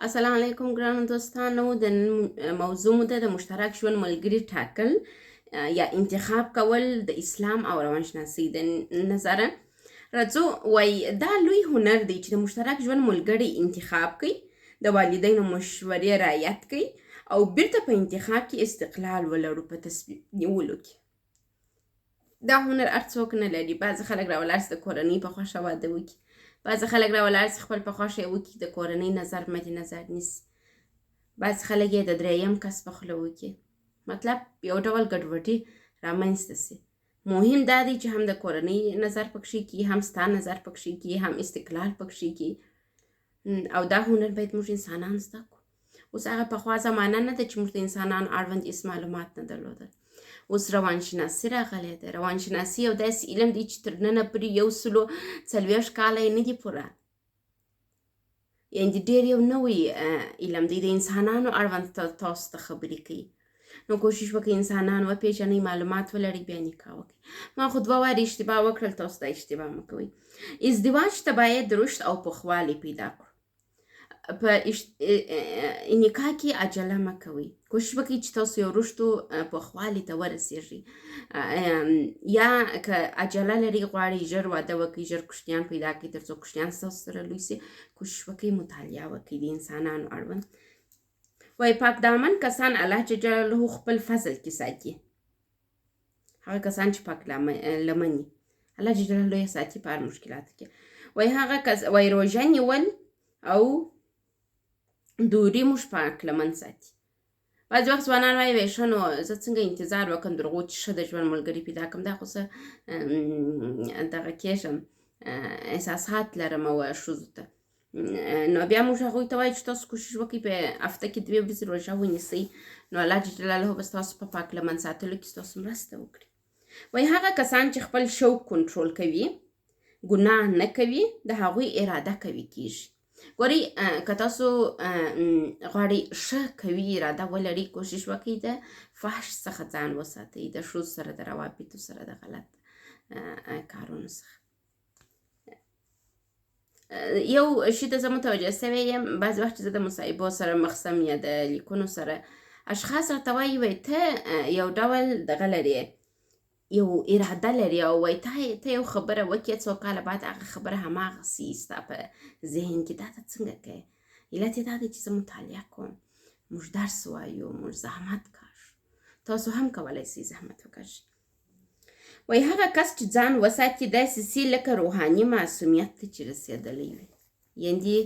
السلام علیکم ګرانو دوستانو. د موضوع مو د مشترک ژوند ملګری ټاکل یا انتخاب کول د اسلام او روانشناسی د نظره. راځو وای دا لوی هنر دی چې د مشترک ژوند ملګری انتخاب کوي، د والدینو مشورې رعایت کوي او بیرته په انتخاب کې استقلال ولرو په تصمیم نیولو کې. دا هنر هر څوک نه لري. بعضې خلک راولاړ سي د کورنۍ په خوښه واده وکړي، بعضې خلک راولاړ سي خپل په خوښه یې وکړي، د کورنۍ نظر مد نظر نیسي، بعضې خلک یې د درېیم کس په خوله وکړي. مطلب یو ډول ګډوډي رامنځته سي. مهم دا دی چې هم د کورنۍ نظر پکښې کي، هم ستا نظر پکښې کي، هم استقلال پکښې کي. او دا هنر باید موږ انسانان زده کړو. اوس هغه پخوا زمانه نه ده چې موږ د انسانانو اړوند هېڅ معلومات نه درلودل. اوس روانشناسی راغلی دی. روانشناسی یو داسې علم دی چې تر ننه پورې 140 کاله یې نه دي پوره. یعنې ډېر یو نوی علم دی، د انسانانو اړوند تاسو ته خبرې کوي. نو کوشش وکړئ انسانان وپېژنئ، معلومات ولرئ، بیا نکاح وکړئ. ما خو 2 وارې اشتباه وکړل، تاسو دا اشتباه مه کوئ. ازدواج ته باید رشد او پوخوالی پیدا کړو. په نکاح کې عجله مه کوئ. کوشش وکړئ چې تاسو یو رشد و پوخوالي ته ورسېږئ. یا که عجله لرئ، غواړئ ژر واده وکړئ، ژر کوشنیان پیدا کړئ، تر څو کوشنیان ستاسو سره لوی سي، کوشش وکړئ مطالعه وکړئ د انسانانو اړوند. وایي پاک دامن کسان الله جل جلاله خپل فضل کې ساتي. هغه کسان چې پاک لمني الله جل جلاله یې ساتي په هر مشکلاتو کې. وایي هغه کس وایي روژه نیول او دوری موږ پاک لمن ساتي. بعضې وخت ځوانان وایي ښه نو زه څنګه انتظار وکړم تر هغو چې ښه د ژوند ملګري پیدا کړم، دا خو څه دغه کېږم احساسات لرم او ښځو ته. نو بیا موږ هغوی ته وایو چې تاسو کوشش وکړئ په هفته کې 2 ورځې روژه ونیسئ، نو الله جل جلاله به ستاسو په پاک لمن ساتلو کې ستاسو مرسته وکړي. وایي هغه کسان چې خپل شوق کنټرول کوي، ګناه نه کوي، د هغوی اراده کوي کېږي. ګورئ که تاسو غواړئ ښه قوي اراده ولرئ، کوشش وکړئ د فحش څخه ځان وساتئ، د ښځو سره د روابطو سره د غلط کارونو څخه. یو شي ته زه متوجه سوی یم، بعضې وخت چې زه د مصاحبو سره مخ سم یا د لیکونو سره، اشخاص راته وایي وایي ته یو ډول دغه لرې، یو اراده لري، او وایي ته یو خبره وکړې، 2 کاله بعد هغه خبره هماغسې ستا په ذهن کې. دا ته څنګه کوې؟ علت یې دا دی چې زه مطالعه کوم، موږ درس وایو، موږ زحمت کاږو. تاسو هم کولی شئ زحمت وکاږئ. وایي هغه کس چې ځان وساتي داسې سي لکه روحاني معصومیت ته چې رسېدلی وي، یعنې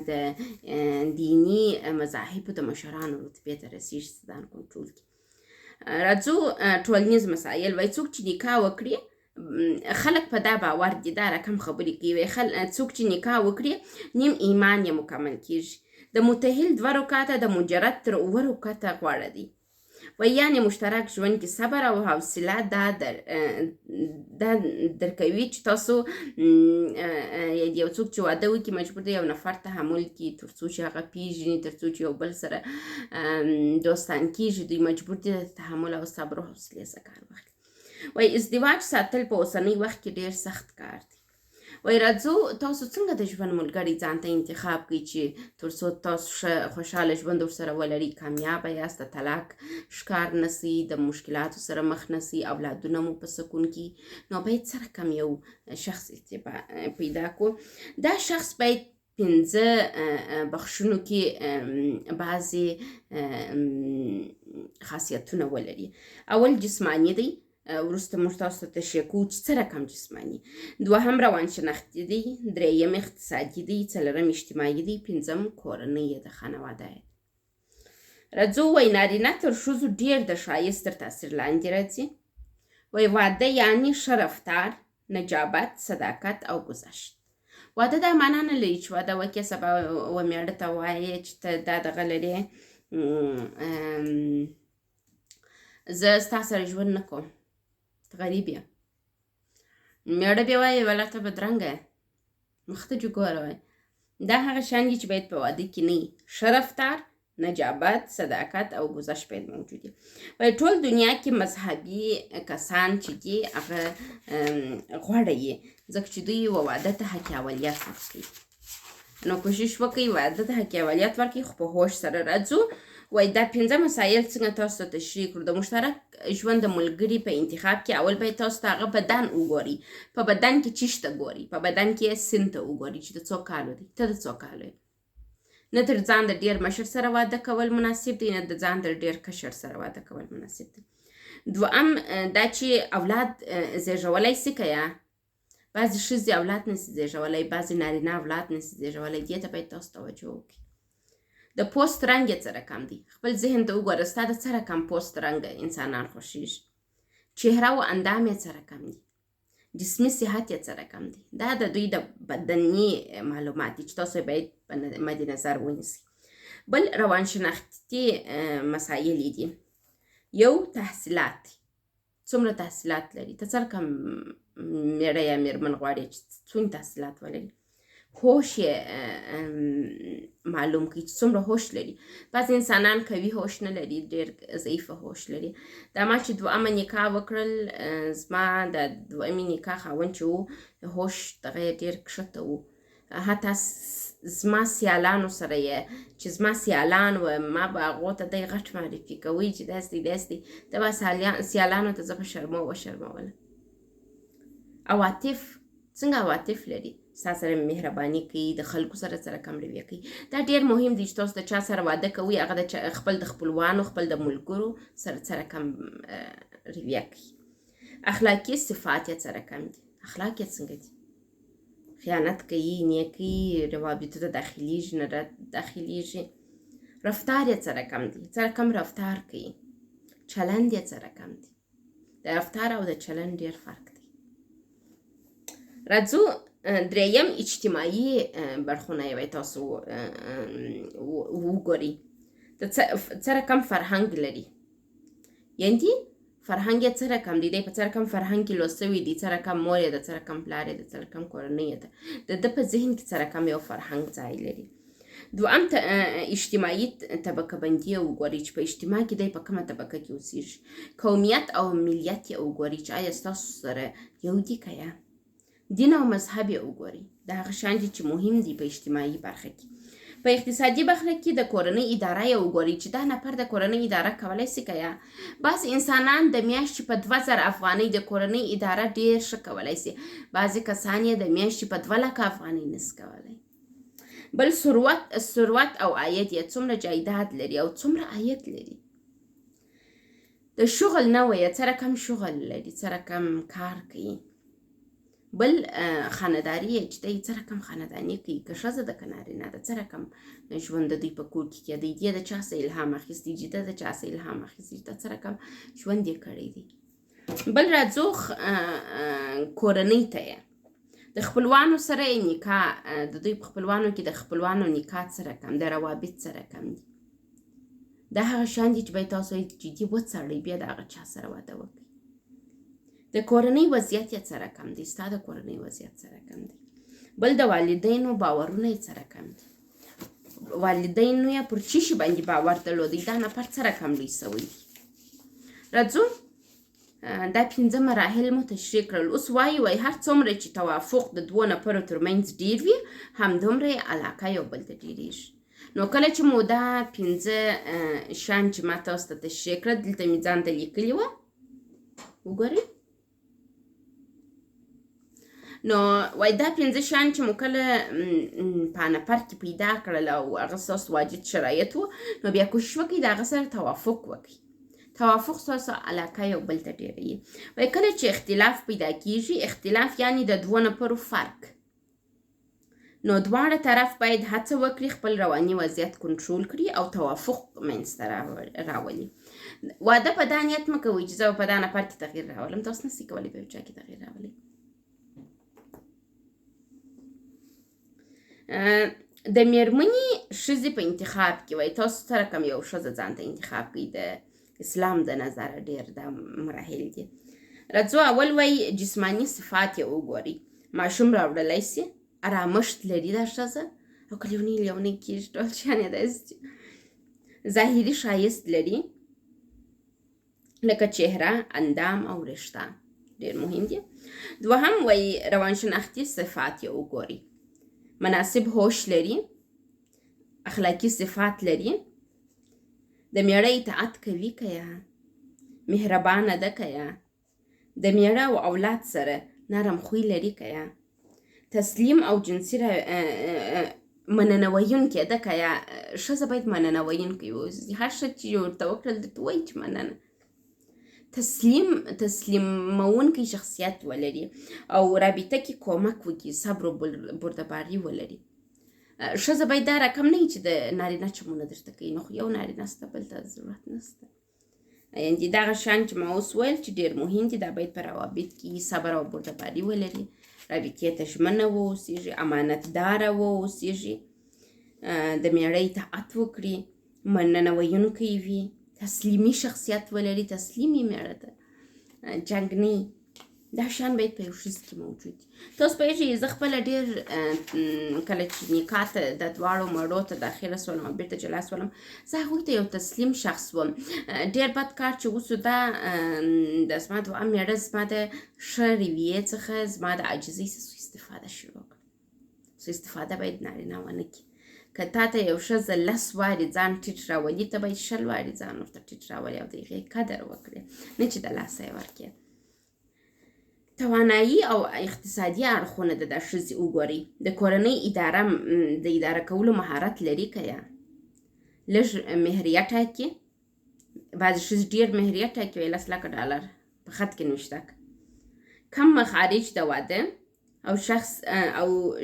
د دیني مذاهبو د مشرانو رتبې ته رسېږي چې ځان کنټرول کړي. راځو ټولنیز مسایل. وایي څوک چې نکاح وکړي، خلک په دا باور دي، دا رقم خبرې کوي، وایي څوک چې نکاح وکړي نیم ایمان یې مکمل کېږي. د متحل 2 رکعته د مجرد تر 7 رکعته غوره دی. وایي یعنې مشترک ژوند کې صبر او حوصله دا درکوي چې تاسو یو څوک چې واده وکړي مجبور دی یو نفر تحمل کړي، تر څو چې هغه پیژني، تر څو چې یو بل سره دوستان کېږي، دوی مجبور دي د تحمل او صبر او حوصلې څخه کار واخلي. وایي ازدواج ساتل په اوسنی وخت کې ډېر سخت کار دی. وایي راځو تاسو څنګه د ژوند ملګري ځان ته انتخاب کړئ چې تر څو تاسو ښه خوشحاله ژوند ورسره ولرئ، کامیابه یاست، د طلاق ښکار نه سئ، د مشکلاتو سره مخ نه سئ، اولادونه مو په سکون کې. نو باید څه رقم یو شخص پیدا کړو. دا شخص باید 5 بخښونو کې بعضې خاصیتونه ولري. اول جسماني دی، وروسته موږ تاسو ته تشریح کوو چې څه رقم جسماني. 2 روانشناختی دی، 3 اقتصادي دی، 4 اجتماعي دی، 5 کورنۍ د خانواده دی. راځو وایي نارینه تر ښځو ډېر د ښایست تر تاثیر لاندې راځي. وایي واده یعنې ښه رفتار، نجابت، صداقت او گذشت. واده دا معنا نه لري چې واده وکړې سبا و میړه ته وایې چې ته دا دغه لرې زه ستا سره ژوند نه کوم، غریب یم. میړه بیا وایي والله ته بدرنګه یې، مخ ته دې ګوره. وایي دا هغه شیان دي چې باید په واده کې نه وي. ښه رفتار، نجابت، صداقت او گذشت باید موجود وي. وایي ټول دنیا کې مذهبي کسان چې دي هغه غوره یې، ځکه چې دوی واده ته حق اولیت ورکوي. نو کوشش وکړئ واده ته حق اولیت ورکړئ خو په هوش سره راځو. وایي دا 5 مسایل څنګه تاسو ته تشریح کړو. د مشترک ژوند د ملګري په انتخاب کې اول باید تاسو ته هغه بدن وګورئ. په بدن کې څه شته ګورئ. په بدن کې سن ته وګورئ چې د څو کالو دی. ته د څو کالو یې. نه تر ځان د ډېر مشر سره واده کول مناسب دی، نه د ځان د ډېر کشر سره واده کول مناسب دی. دوهم دا چې اولاد زیږولی سي که یا بعضې ښځې اولاد نسي زیږولی، بعضې نارینه اولاد نسي زیږولی. دې ته باید تاسو توجه وکړئ. د پوست رنګ یې څه رقم دی. خپل ذهن ته وګوره ستا د څه رقم پوست رنګ انسانان خوښېږي. چهره و اندام یې څه رقم دی. جسمي صحت یې څه رقم دی. دا د دوی د بدني معلومات دي چې تاسو باید په مد نظر ونیسئ. بل روانشناختی مسایل دي. یو تحصیلات، څومره تحصیلات لري. ته څه رقم میړه یا میرمن غواړې چې څومره تحصیلات ولري. هوش یې معلوم کړي چې څومره هوش لري. بعضې انسانان قوي هوش نه لري، ډېر ضعیفه هوش لري. دا ما چې دوهمه نکاح وکړل، زما د دوهمې نکاح خاوند چې و هوش دغه یې ډېر کښته و. حتی زما سیالانو سره یې چې زما سیالان و، ما به هغو ته دی غټ معرفي کوئ چې داسې دی داسې دی. دا به سیالانو ته زه په شرمو وشرمولم. عواطف، څنګه عواطف لري. ستا سره مهرباني کوي، د خلکو سره څه رقم رویه کوي. دا ډېر مهم دی چې تاسو د چا سره واده کوئ هغه د خپل د خپلوانو خپل د ملګرو سره څه رقم رویه کوي. اخلاقي صفات یې څه رقم دي. اخلاق یې څنګه دي. خیانت کوي، نیکي روابطو ته داخلیږي نه داخلیږي. رفتار یې څه رقم دی. څه رقم رفتار کوي. چلند یې څه رقم دی. د رفتار او د چلند ډېر فرق دی. راځو دریم اجتماعي برخونه یې تاسو وګورئ. څه رقم فرهنګ لري. یعنې فرهنګ یې څه رقم دی. دی په څه رقم فرهنګ کې لوستوی دی. څه رقم مور یې ده، څه رقم پلار یې ده، څه رقم کورنۍ یې ده. د ده په ذهن کې څه رقم یو فرهنګ ځای لري. دوهم اجتماعي طبقه بندي وګورئ چې په اجتماع کې دی په کومه طبقه کې اوسېږي. قومیت او ملیت یې وګورئ چې آیا ستاسو سره یو دي که یا. دین او مذهب یې وګورئ. دا هغه شیان دي چې مهم دي په اجتماعي برخه کې. په اقتصادي برخه کې د کورنۍ اداره یې وګورئ چې دا نفر د کورنۍ اداره کولی سي که یا. بعض انسانان د میاشتې په 2000 افغانۍ د کورنۍ اداره ډېر ښه کولی سي. بعضې کسان یې د میاشتې په 2 لکه افغانۍ نسي کولی. بل ثروت او عاید یې څومره جایداد لري او څومره عاید لري. د شغل نوع یې څه رقم شغل لري، څه رقم کار کوي. بل خانداري یې چې دی څه رقم خانداني کوي. که ښځه ده که نارینه ده، څه رقم ژوند د دوی په کور کې کېدی. دی د چا څه الهام اخیستی، جده د چا څه الهام اخیستی، دا څه رقم ژوند یې کړی دی. بل راځو کورنۍ ته یې. د خپلوانو سره یې نکاح، د دوی په خپلوانو کې د خپلوانو نکاح څه رقم، د روابط څه رقم دي. دا هغه شیان دي چې باید تاسو یې جدي وڅارئ بیا د هغه چا سره واده وکړئ. د کورنۍ وضعیت یې څه رقم دی. ستا د کورنۍ وضعیت څه رقم دی. بل د والدینو باورونه یې څه رقم دي. والدینو یې پر څه شي باندې باور درلودی. دا نفر څه رقم لوی سوی دی. راځو دا 5 مراحل مو تشریح کړل. اوس وایي هر څومره چې توافق د 2 نفرو ترمنځ ډېر وي همدومره یې علاقه یو بل ته ډېرېږي. نو کله چې مو دا 5 شیان چې ما تاسو ته تشریح کړل دلته مې ځان ته لیکلي وه، وګورئ. نو وایي دا 5 شیان چې مو کله په نفر کې پیدا کړل او هغه ستاسو واجد شرایط و، نو بیا کوشش وکړئ د هغه سره توافق وکړئ. توافق ستاسو علاقه یو بل ته ډېروي. وایي کله چې اختلاف پیدا کېږي، اختلاف یعنې د 2 نفرو فرق، نو دواړه طرف باید هڅه وکړي خپل رواني وضعیت کنټرول کړي او توافق منځته راولي. واده په دا نیت مه کوئ چې زه په دا نفر کې تغییر راولم. تاسو نسئ کولی په یو چا کې تغییر راولئ. د میرمنې ښځې په انتخاب کې وایي تاسو څه رقم یو ښځه ځان ته انتخاب کړئ. د اسلام د نظره ډېر دا مراحل دي. راځو اول وایي جسماني صفات یې وګورئ. ماشوم راوړلی سي، ارامښت لري دا ښځه او که لیونۍ کېږي ټول شیان یې داسې دي. ظاهري ښایست لري لکه چهره، اندام او رشته، ډېر مهم دي. دوهم وایي روانشناختی صفات یې وګورئ. مناسب هوش لري، اخلاقي صفات لري، د میړه اطاعت کوي که یا مهربانه ده که یا د میړه او اولاد سره نرم خوی لري که یا تسلیم او جنسي مننه ویونکې ده که یا ښځه باید مننه ویونکې واوسي. هر ښه چې ورته وکړل درته وایي چې مننه. تسلیمونکی شخصیت ولري او رابطه کې کومک وکړي، صبر و بردباري ولري. ښځه باید دا رقم نه وي چې د نارینه چمونه درته کوي، نو خو یو نارینه سته بل ته ضرورت نسته. یعنې دغه شیان چې ما اوس ویل چې ډېر مهم دي، دا باید په روابط کې صبر او بردباري ولري، رابطې ته ژمنه واوسېږي، امانتداره واوسېږي، د میړه اطاعت وکړي، مننه ویونکی وي، تسلیمي شخصیت ولري، تسلیمي میړه ته، جنګ نه. دا شیان باید په یو ښځې کې موجود دي. تاسو پوهېږئ زه خپله ډېر کله چې نکاح ته د دواړو مړو ته داخله شولم او بېرته جلا شولم، زه هغوی ته یو تسلیم شخص وم. ډېر بد کار چې وسو دا د زما دوه میړه زما د ښه رویې څخه زما د عاجزۍ څخه سوء استفاده شروع کړه. سوء استفاده باید نارینه ونه کړي. که تا ته یو ښځه 10 وارې ځان ټیټ راولي، ته باید 20 وارې ځان ورته ټیټ راولي او د هغې قدر وکړې، نه چې د لاسه یې ورکړې. توانایي او اقتصادي اړخونه د ښځې وګورئ. د کورنۍ د اداره کولو مهارت لري که یا لږ مهریه ټاکي. بعضې ښځې ډېر مهریه ټاکي، وایي $10,000 په خط کې نوشته کړه. کم مخارج د واده او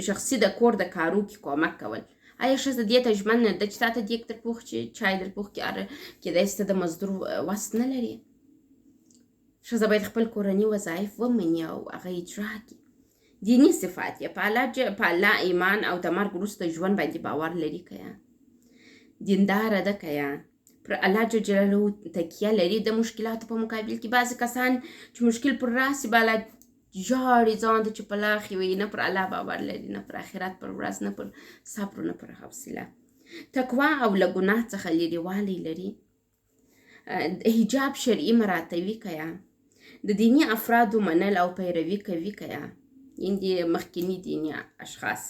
شخصي د کور د کارو کې کومک کول. آیا ښځه دې ته ژمن نه ده چې تا ته دیګ در پوښ چای در پوښ کېدای شي ته د مزدور وس نه لري. ښځه باید خپل کورني وظایف ومني او هغه اجرا کړي. دیني صفات یې په الله ایمان او د مرګ وروسته ژوند باندې باور لري که یا دینداره ده که یا پر الله جل جلاله تکیه لري. د مشکلاتو په مقابل کې بعضې کسان چې مشکل پر راسي بالا جاړي ځان ته چې په لاخې وي، نه پر الله باور لري، نه پر آخرت پر ورځ، نه پر صبر، نه پر حوصله. تقوا او له ګناه څخه لرېوالی لري. حجاب شرعي مراتبي که یا د دیني افرادو منل او پیروي کوي که یا یعنې مخکیني دیني اشخاص.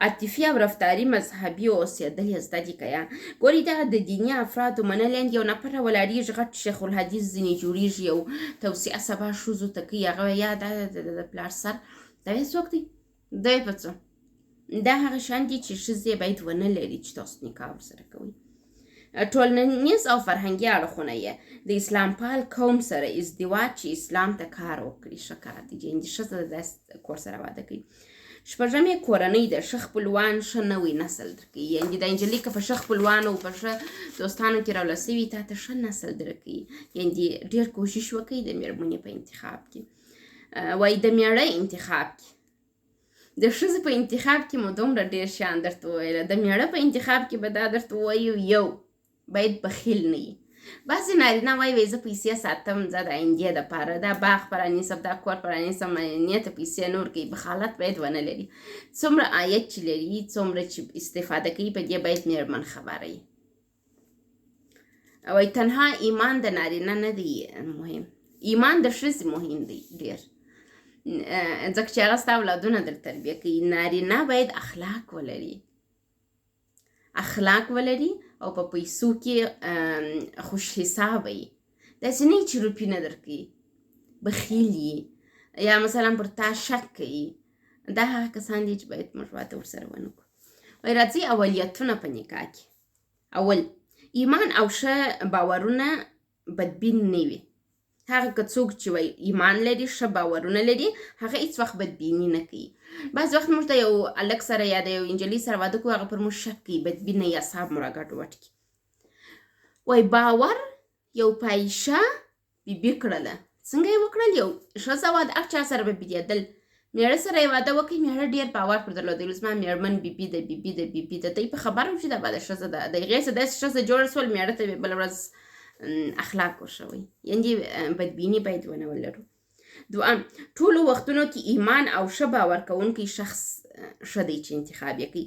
عاطفي او رفتاري مذهبي اوسېدل یې زده دي که یا ګورې دا د دیني افرادو منل یعنې یو نفر ولاړېږي غټ شیخ الحدیث ځینې جوړېږي او توصیه سبا ښځو ته کوي، هغه یا دا د پلار سر دا یې څوک دی، دا یې په څه. دا هغه شیان دي چې ښځې باید ونه لري چې تاسو نکاح ورسره کوئ. ټولنیز او فرهنګي اړخونه یې د اسلام پال قوم سره ازدواج چې اسلام ته کار وکړي ښه کار دی، یعنې ښځه د داسې کور سره واده کوي. شپږم یې کورنۍ د ښه خپلوان ښه نوی نسل درکوي. یعنې د نجلۍ که په ښه خپلوانو او په ښه دوستانو کې راوله سوي، تا ته ښه نسل درکوي. یعنې ډېر کوشش وکړئ د مېرمنې په انتخاب کې. وایي د میړه انتخاب کې، د ښځې په انتخاب کې مو دومره ډېر شیان درته وویله. د میړه په انتخاب کې به دا درته ووایو، یو باید بخیل نه وي. بعضې نارینه وایي زه پیسې ساتم، زه د آیندې دپاره دا باغ پرانیسم، دا کور پرانیسم، نیته پیسې نور کوي. بخالت باید ونه لري. څومره عاید چې لري، څومره چې استفاده کوي، په دې باید مېرمن خبره وي. وایي تنها ایمان د نارینه نه دی مهم، ایمان د ښځې مهم دی ډېر، ځکه چې هغه ستا اولادونه در تربیه کوي. نارینه باید اخلاق ولري او په پیسو کې خوش حسابه وي. داسې نه چې روپۍ نه درکوي، بخیل وي یا مثلا پر تا شک کوي. دا هغه کسان دي چې باید موږ واده ورسره ونه کړو. وایي راځئ اولیتونه په نکاح کې. اول، ایمان او ښه باورونه بدبین نه وي. هغه که څوک چې وایي ایمان لري، ښه باورونه لري، هغه هېڅ وخت بدبیني نه کوي. بعض وخت موږ د یو هلک سره یا د یو نجلۍ سره واده کوو، هغه پر موږ شک کوي، بدبینه یا اعصاب مو را ګډوډ کړي. وایي باور یو پایشه بیبي کړله. څنګه یې وکړل؟ یو ښځه واده هر چا سره به بیدېدل، میړه سره یې واده وکړي، میړه ډېر باور پر درلودی، زما میرمن بیبي ده، بیبي ده، بیبي ده. ته یې په خبره وم چې دا به د ښځه ده، د هغې څه داسې ښځه جوړه شول، میړه ته به بله ورځ اخلاق وښوئ. یعنې بدبیني باید ونه ولرو. دویم، ټولو وختونو کې ایمان او ښه باور کوونکی شخص ښه دی چې انتخاب یې کوي.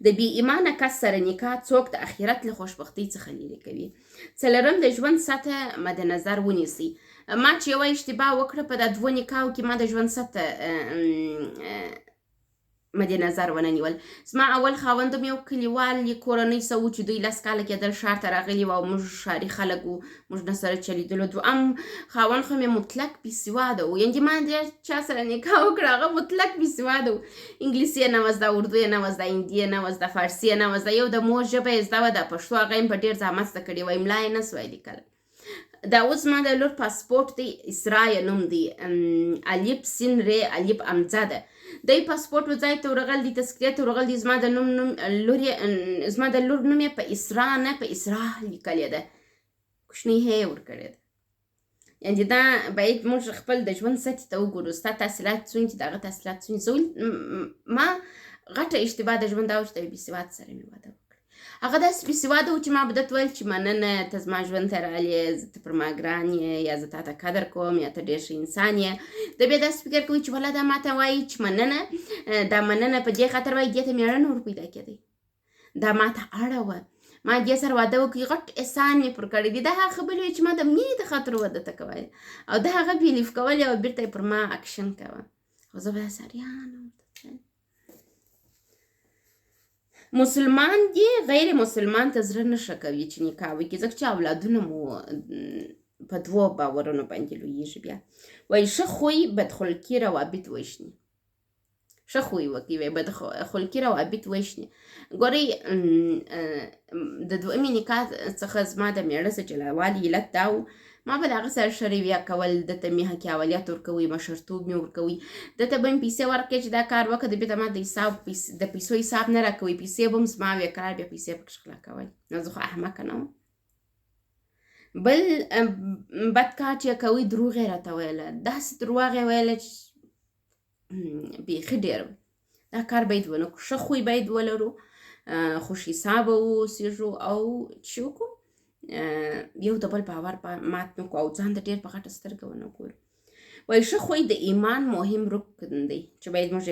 د بې ایمانه کس سره نکاح څوک د آخرت له خوشبختۍ څخه لرې کوي. څلورم، د ژوند سطح مد نظر ونیسئ. ما چې یوه اشتباه وکړه په دا 2 نکاحو کې، ما د ژوند سطح مد نظر ونه نیول. زما اول خاوندم یو کلیوال کورنۍ څه و چې دوی 10 کاله کېدل ښار ته راغلي وو او موږ ښاري خلک وو، موږ نه سره چلیدلو. دویم خاوند خو مې مطلق بېسواده و، یعنې ما د چا سره نکاح وکړه هغه مطلق بېسواده و، انګلیسي یې نه وه زده، اردو یې نه وه زده، هندي یې نه وه زده، فارسي یې نه وه زده، یو د مور ژبه یې زده وه د پښتو، هغه یې په ډېر زحمت زده کړې وه، املا یې نه سوی لیکلی. دا اوس ما د لور پاسپورټ دی، اسرا یې نوم دی، الف سین ری الف امزه ده. دی پاسپورټ ځای ته ورغل دي، تذکرې ته ورغل دي، زما د لور نوم یې په اسرا نه په اسرا لیکلی ده، کوچنۍ هی یې ورکړې ده. یعنې دا باید موږ خپل د ژوند سطحې ته وګورو، ستا تحصیلات څومره دي، د هغه تحصیلات څومره. ما غټه اشتباه د ژوند دا وه چې د یو بېسواد سره مې واده وکړ. هغه داسې بېسواده و چې ما به درته ویل چې مننه ته زما ژوند ته رالې، ته پر ما ګران یې، یا زه تا ته قدر کوم، یا ته ډېر ښه انسان یې. د بیا داسې فکر کوي چې والله دا ما ته وایي چې مننه، دا مننه په دې خاطر وایي دې ته مېړه نه ور پیدا کېدی، دا ما ته اړه وه، ما دې سره واده وکړي، غټ احسان مې پر کړی دی. دا هغه خبرې وې چې ما د مینې د خاطر واده ته کوی، او دا هغه بیلیف کول او بېرته یې پر ما اکشن کوه. خو زه به داسې اریانه مسلمان دی غیر مسلمان ته زړه نه ښه کوي چې نکاح وکړي، ځکه چې اولادونه مو په دوو باورونو باندې لویېږي. بیا وایي ښه خوی بدخلقي روابط وژني، ښه خوی وکړي وایي بدخلقي روابط وژني. ګورئ د دویمې نکاح څخه زما د میړه سره جلاوالي علت دا و، ما به د هغه سره ښه رویه کول، دته مې حکاولیت ورکوئ، مشرتوب مې ورکوئ، دته به مې پیسې ورکړې چې دا کار وکړه، د بېرته ما د پیسو حساب نه راکوئ، پیسې به هم زما وې، قرار بیا پیسې پکې غلا کول. نو زه خو احمقه نه وم. بل بد کار چې کوئ دروغ یې راته ویله، داسې دروغ یې ویله چې بیخي ډېر. دا کار باید ونه کړو، ښه خوی باید ولرو، خوش حسابه واوسېږو او چې وکړو یو د بل باور مات نه کړو او ځان ته ډېر په غټه سترګه ونه ګورو. وایي ښه خوی د ایمان مهم رکن دی چې باید موږ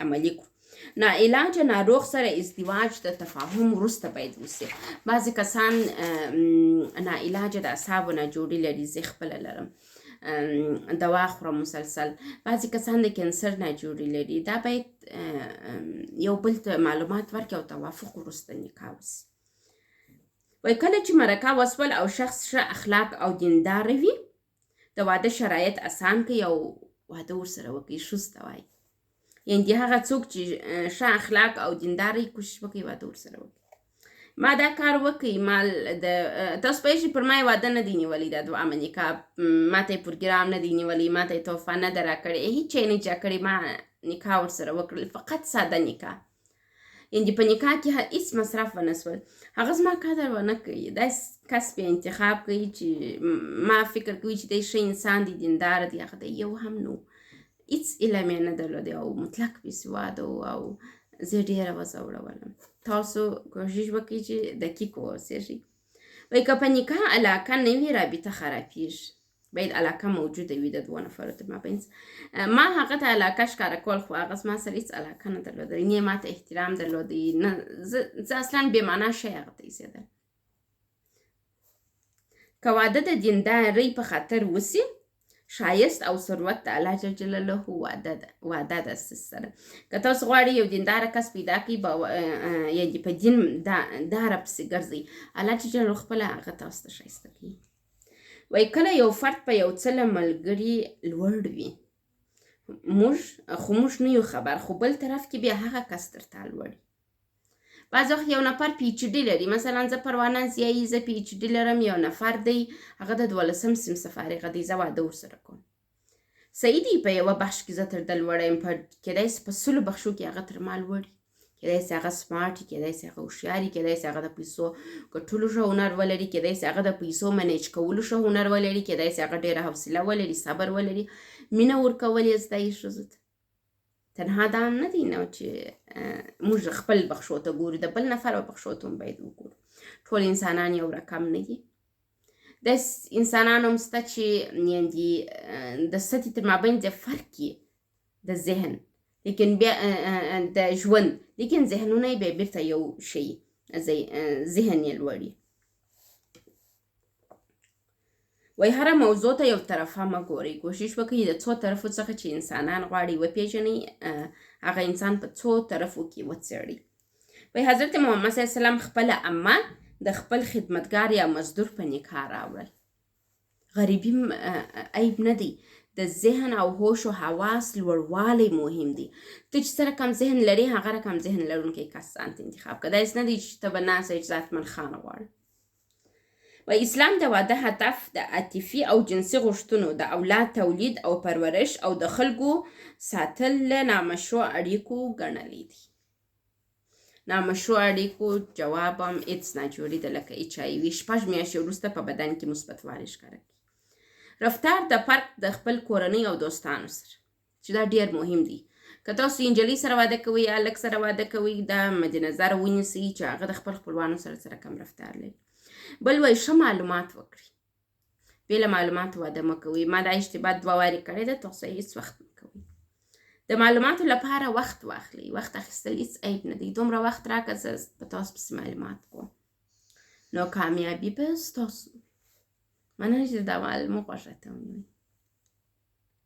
عملي کړو. ناعلاجه ناروغ سره ازدواج د تفاهم وروسته باید وسي. بعضې کسان ناعلاجه د اعصابو ناجوړي لري، زه خپله لرم، دوا خورم مسلسل. بعضې کسان د کینسر ناجوړي لري، دا باید یو بل ته معلومات ورکړي او توافق وروسته نکاح وسي. وایي کله چې مرکه وسول او شخص ښه اخلاق او دیندار وي، د واده شرایط اسان کوي او واده ورسره وکړي. ښځو ته وایي یعنې هغه څوک چې ښه اخلاق او دیندار وي کوشش وکړي واده ورسره وکړي. ما دا کار وکړي، تاسو پوهېږئ پر ما یې واده نه دی نیولی، دا دویمه نکاح، ما ته یې پروګرام نه دی نیولی، ما ته یې تحفه نه ده راکړې، هېڅ شی نه چا کړی، ما نکاح ورسره وکړل، فقط ساده نکاح. یعنې په نکاح کې هیڅ مصرف ونه سول. هغه زما قدر ونه کوي، داسې کس بیا انتخاب کوي چې ما فکر کوي چې دی ښه انسان دی، دینداره دی، هغه دی یو هم نه و، هېڅ علم یې نه درلودی او مطلق بېسواده و او زه یې ډېره وځورولم. تاسو کوشش وکړئ چې دقیق واوسېږئ. وایي که په نکاح علاقه نه وي رابطه خرابېږي، باید علاقه موجوده وي د دوو نفرو تر مابین. ما هغه ته علاقه ښکاره کول خو هغه زما سره هېڅ علاقه نه درلوده، نه یې ما ته احترام درلودی، نه زه اصلا بېمعنا شی هغه ته ایسېدل. که واده د دیندارۍ په خاطر وسي، ښایست او ثروت د الله جل جلاله وعده ده سره. که تاسو غواړئ یو دینداره کس پیدا کړئ، یعنې په دین داره پسې ګرځئ، الله جل جلاله خپله هغه تاسو ته ښایسته کوي. وایي کله یو فرد په یو څه له ملګري لوړ وي، خو موږ نه یو خبر، خو بل طرف کې بیا هغه کس تر تا لوړ. بعض وخت یو نفر پی ایچ ډي لري، مثلا زه پروانه ضیایي، زه پی ایچ ډي لرم، یو نفر دی هغه د 12 صنف فارغه دی، زه واده ورسره کوم. صحیح دی په یوه بخش کې زه تر ده لوړه یم، کیدای سي په 100 بخشو کې هغه تر ما لوړ وي، کیدای سي هغه سمارټ وي، کیدای سي هغه هوښیار وي، کیدای سي هغه د پیسو ګټلو ښه هنر ولري، کیدای سي هغه د پیسو منیج کولو ښه هنر ولري، کیدای سي هغه ډېره حوصله ولري، صبر ولري، مینه ورکول یې زده وي ښځو ته. تنها دا هم نه دی نو چې موږ خپل بخشو ته ګورو، د بل نفر په بخشو ته هم باید وګورو. ټول انسانان یو رقم نه دي. داسې انسانان هم شته چې د سطحې تر مابین د فرق یې د ذهن، لیکن بیا د ژوند، لیکن ذهنونه یې بیا بېرته یو شی، ذهن یې لوړ وي. وایي هره موضوع ته یو طرفه مه ګورئ، کوشش وکړئ د څو طرفو څخه چې انسانان غواړي وپېژنئ هغه انسان په څو طرفو کې وڅېړي. وایي حضرت محمد صلی الله علیه وسلم خپله امه د خپل خدمتګار یا مزدور په نکاح راوړل. غریبي عیب نه دی، د ذهن او هوش او حواس لوړوالی مهم دی. ته چې سره کم ذهن لري هغه رقم ذهن لرونکی کسان ته انتخاب کړه. داسې نه دی چې ته به ناسه چې ذاتمن خانه غواړې. و اسلام د واده هدف د عاطفي او جنسي غوښتنو د اولاد تولید او پرورش او د خلکو ساتل له نامشروع اړیکو ګڼلی دي. نامشروع اړیکو جواب هم هېڅ ناجوړي ده، لکه HIV 6 میاشتې وروسته په بدن کې مثبت والی ښکاره کوي. رفتار د فرد د خپل کورنۍ او دوستانو سره، چې دا ډېر مهم دي. که تاسو نجلۍ سره واده کوئ یا هلک سره واده کوئ، دا مد نظر ونیسئ چې هغه د خپل خپلوانو سره کم رفتار لري. بل وایي ښه معلومات وکړئ، بې له معلوماتو واده مه کوئ. ما دا اشتباه 2 وارې کړې ده، تاسو هېڅ وخت مه کوئ. د معلوماتو لپاره وخت واخلئ. وخت اخیستل هېڅ عیب نه دی. دومره وخت راکړه زه په تاسو پسې معلومات کوم، نو کامیابي به ستاسو. مننه چې دا معلومه خوښه ته ونیوئ.